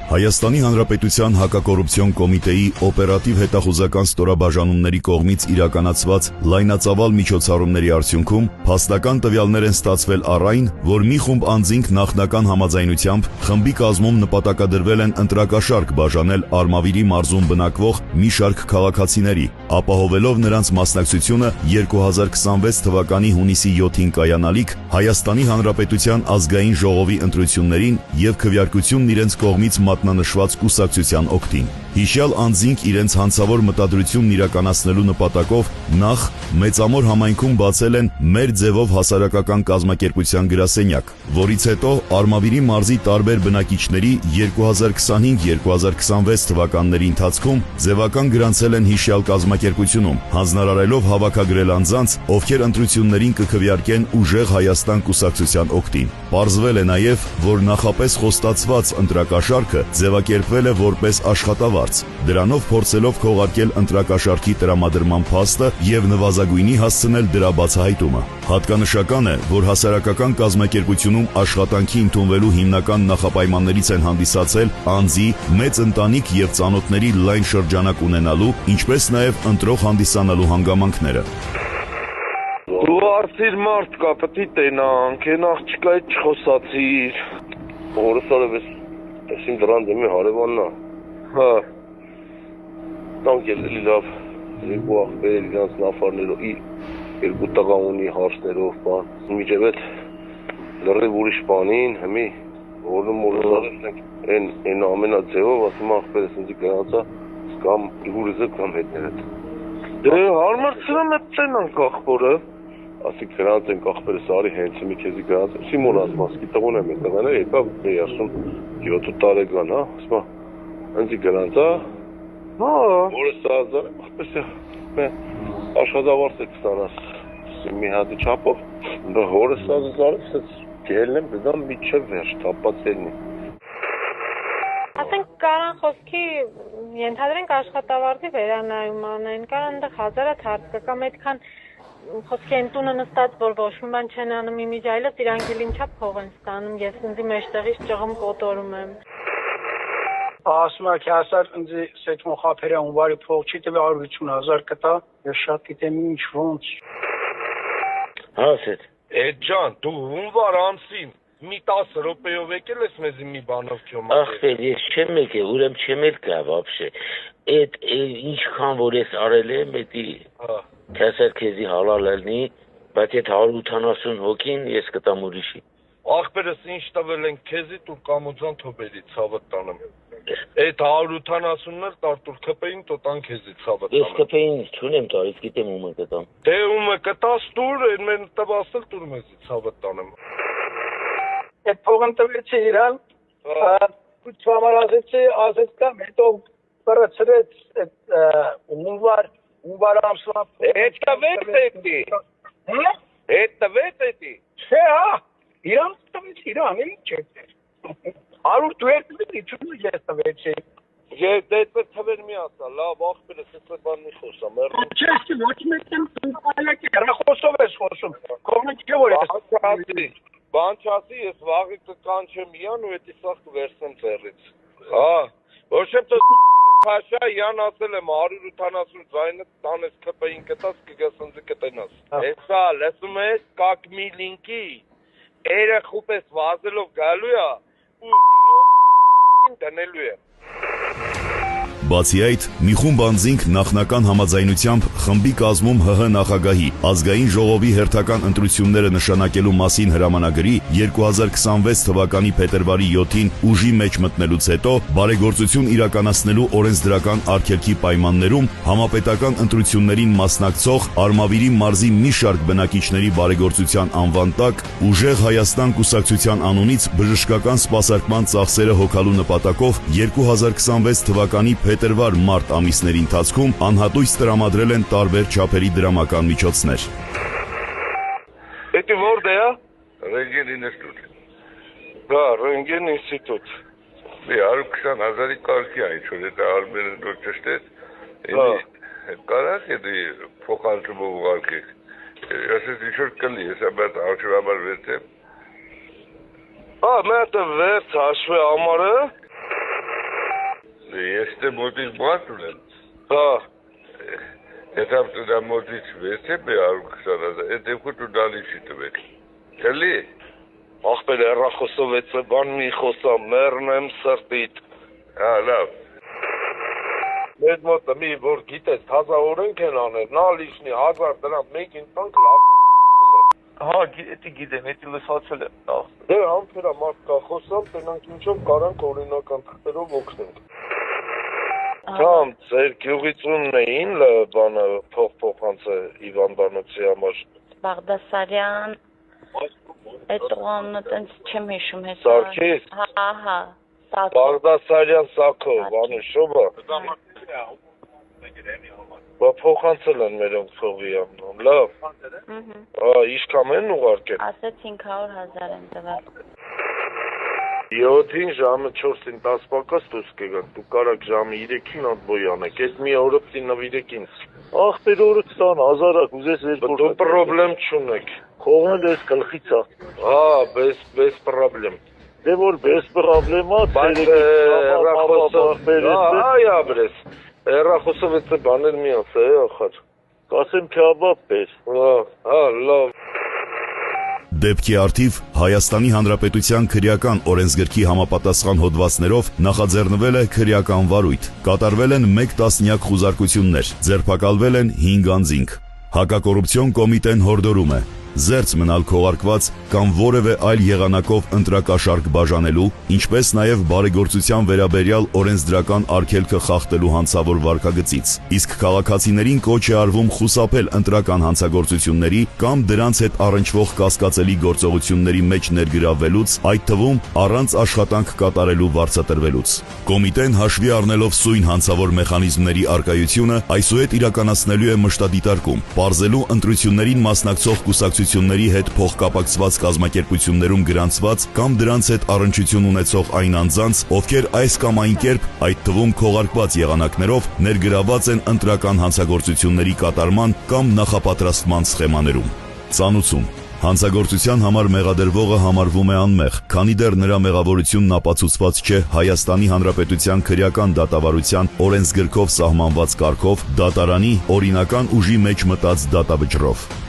Հայաստանի Հանրապետության հակակոռուպցիոն կոմիտեի օպերատիվ հետախուզական ստորաբաժանումների կողմից իրականացված լայնածավալ միջոցառումների արդյունքում փաստական տվյալներ են ստացվել առ այն, որ մի խումբ անձինք նախնական համաձայնությամբ խմբի կազմում նպատակադրվել են ընտրակաշարք բաժանել Արմավիրի մարզում բնակվող մի շարք քաղաքացիների, ապահովելով նրանց մասնակցությունը 2026 թվականի հունիսի 7-ին կայանալիք Հայաստանի Հանրապետության ազգային ժողովի ընտրություններին եւ քվեարկությունն իրենց կողմից մատնանշված կուսակցության օգտին։ Հիշյալ անձինք իրենց հանցավոր մտադրությունն իրականացնելու նպատակով նախ Մեծամոր համայնքում բացել են «Մեր ձևով» հասարակական կազմակերպության գրասենյակ, որից հետո Արմավիրի մարզի տարբեր բնակիչների 2025-2026 թվականների ընթացքում ձևական գրանցել են հիշյալ կազմակերպությունում, հանձնարարելով հավաքագրել անձանց, ովքեր ընտրություններին կքվեարկեն «Ուժեղ Հայաստան» կուսակցության օգտին։ Պարզվել է նաև, որ նախապես խոստացված ընտրակաշարքը ձևակերպվել է որպես աշխատավարձ, դրանով փորձելով քողարկել ընտրակաշարքի տրամադրման փաստը եւ նվազագույնի հասցնել դրա բացահայտումը։ Հատկանշական է, որ հասարակական կազմակերպությունում աշխատանքի ընդունվելու հիմնական նախապայմաններից են հանդիսացել անձի, մեծ ընտանիք եւ ծանոթների լայն շրջանակ ունենալու, ինչպես նաեւ ընտրող հանդիսանալու հանգամանքները։ Դու արծիր մարդ կա, պետք է տենանք, են աղջկայից չխոսացիր։ Որսարև ես իմ դրան դեմի հարևանն է։ Հա։ Տանք ելելի լավ, երկու աղբեր իրանց նավարներով, երկու տղա ունի հարցներով, բան։ Միջևետ լրիվ ուրիշ բանին, հմի, որում որսարև են ամենաձևով, ասում աղբերս ինձի գրանցա, կամ իհուրիզը կամ հետներդ։ Դե հարմարցրեմ էտ տենանք աղբորը։ Ասիկ գրանց ենք աղբերս արի հենց մի քեզի գրանց, Սիմոն ասմասկի տղոն եմ տղաներ, եկավ էի ասում 7 տարեկան, հա, ասմա, ընձի գրանց, հա, որը սազար եմ, աղբերս աշխատավարձ է կստանաս, մի հատի չապով, որը սազար եմ, գելն եմ, դդամ միչև վերջ, թապած ելնի։ Ասենք կարան խոսքի ենթադրենք աշխատավարձի վերանայում անեն, կարան դեղ հազարատ հարց կա, կամ այդքան խոսքի են տունը նստած, որ ոչ մի բան չեն անում իմիջ այլոց իրանք էլ ինչա փող են ստանում, ես ինձի մեջտեղից ճղում կոտորում եմ։ Ասում եք հասար ինձի սեթմո խափերը ունվարի փող չի տվի 150,000 կտա, ես շատ գիտեմ ինչ ոնց։ Հասետ։ Էդ ջան, դու ունվար ամսին մի 10 րոպեով եկել ես մեզ մի բանով քյոմ։ Ախպեր, ես չեմ եկել, ուրեմ չեմ եկա вообще։ Այդ ինչքան որ ես արել եմ, էդի քասեր քեզի հալալ ելնի, բայց այդ 180 հոգին ես կտամ ուրիշի։ Ախպերս ինչ տվել են քեզի դու կամուձան թոբերի ցավը տանեմ։ Այդ 180-ն էլ տարտուր քպեին տոտան քեզի ցավը տանեմ։ Ես քպեին չունեմ տալիս, գիտեմ ում կտամ։ Դե ում կտաս դուր, մեն տվասել դուր մեզի ցավը տանեմ։ Այդ փողն տվեցի իրան, չամարազեցի, ասեց կամ հետո բրացրեց ունվար ամսվա։ Այդ տվեց էդի։ Հա? Այդ տվեց էդի։ Չէ, հա, իրան տվեց իրան, ինչ է։ 100 դուերտի չունի ես տվեցի։ Ես դեպի թվեր մի ասա, լավ աղբերս ես բան մի խոսամ։ Չէ, ոչ մեկն այլակի հեռախոսով ես խոսում։ Կողմը չէ որ ես։ Բան չասի, ես վաղի կկանչեմ յան ու էդի սաղ կվերցնեմ ձեռից։ Հա, ոչ եմ տո Փաշա յան ասել եմ 180 ձայնը տանես քպեին կտաս կգաս ընձի կտենաս։ Հեսա, լսում ես, կակ մի լինկի, երեխուպես վազելով գալու է ու դնելու է։ Բացի այդ, մի խումբ անձինք նախնական համաձայնությամբ խմբի կազմում ՀՀ նախագահի ազգային ժողովի հերթական ընտրությունները նշանակելու մասին հրամանագրի 2026 թվականի փետրվարի 7-ին ուժի մեջ մտնելուց հետո բարեգործություն իրականացնելու օրենսդրական արգելքի պայմաններում համապետական ընտրություններին մասնակցող Արմավիրի մարզի մի շարք բնակիչների բարեգործության անվան տակ Ուժեղ Հայաստան կուսակցության անունից բժշկական սպասարկման ծախսերը հոգալու նպատակով 2026 թվականի փետրվար-մարտ ամիսների ընթացքում անհատույց տրամադրել են տարբեր չափերի դրամական միջոցներ։ Էդի որդ է, հա? Ռենգեն ինստիտուտ։ Հա, Ռենգեն ինստիտուտ։ 120,000-ի կարգի է, ինչ որ դա արմերը դուր ճշտեց։ Էդի կարաս էդի փոխանցումով ուղարկեք։ Ես ինչ որ կլի, ես ապա արժանաբար վերցեմ։ Հա, մետը վերց հաշվի ամարը։ Este motiv moatul. Da. Etapta da motiv veste be aruksanada. Etekutu dalishite bek. Kali. Ախպեր հեռախոսովեցը բան մի խոսա, մեռն եմ սրտիտ։ Լավ։ Մեր մոտը մի որ գիտես, թազա օրենք են անել, նա լիշնի 1000 դրամ մեկին տանք լավ Հա, էդի գիտեմ, էդի լսացել եմ։ Դե համբերա մարդ կա խոսամ, տենանք ինչով կարանք օրինական թղթերով օգնենք։ Կամ ձեր գյուղից ումն էին բանը փոխանցը Իվան Բանոցի համար։ Բաղդասարյան Այդ տղամն տենց չեմ հիշում հեսա։ Սարգիս։ Հա։ Բաղդասարյան Սաքո, Վանուշովը։ Բա փոխանցել են մերոնք փողի ամնում, լավ։ Իշքան են ուղարկել։ Ասեց 500,000 եմ տվել։ 7-ին ժամը 4-ին 10 պակաս դուրս կգան, դու կարաք ժամը 3-ին ատբոյ անեք, այդ մի օրը պտի նվիրեք ինձ։ Ախպեր օրը 20,000 ուզես Դու պրոբլեմ չունեք։ Խողնել ես գլխից է։ Без проблем։ Դե որ без проблема, Ապրես։ Հեռախոսով էդ բաներ մի ասա, ախար։ կասեմ քաբաբ պես։ Լավ։ Դեպքի արդիվ Հայաստանի Հանրապետության քրեական օրենսգրքի համապատասխան հոդվածներով նախաձեռնվել է քրեական վարույթ, կատարվել են 1 տասնյակ խուզարկություններ, ձերբակալվել են 5 անձինք։ Հակակոռուպցիոն կոմիտեն հորդորում է զերծ մնալ քողարկված կամ որևէ այլ եղանակով ընտրակաշարք բաժանելու, ինչպես նաև բարեգործության վերաբերյալ օրենսդրական արգելքը խախտելու հանցավոր վարքագծից, իսկ քաղաքացիներին կոչ է արվում խուսափել ընտրական հանցագործությունների կամ դրանց հետ առնչվող կասկածելի գործողությունների մեջ ներգրավվելուց, այդ թվում առանց աշխատանք կատարելու վարձատրվելուց։ Կոմիտեն հաշվի առնելով սույն հանցավոր մեխանիզմների առկայությունը, այսուհետ իրականացնելու է մշտադիտարկում, պարզելու ընտրություններին մասնակցող կուսակցությունների հետ փոխկապակցված կազմակերպություններում գրանցված կամ դրանց հետ առնչություն ունեցող այն անձանց, ովքեր այս կամ այն կերպ, այդ թվում քողարկված եղանակներով, ներգրավված են ընտրական հանցագործությունների կատարման կամ նախապատրաստման սխեմաներում։ Ծանուցում. հանցագործության համար մեղադրվողը համարվում է անմեղ, քանի դեռ նրա մեղավորությունն ապացուցված չէ Հայաստանի Հանրապետության քրեական դատավարության օրենսգրքով սահմանված կարգով դատարանի օրինական ուժի մեջ մտած դատավճռով։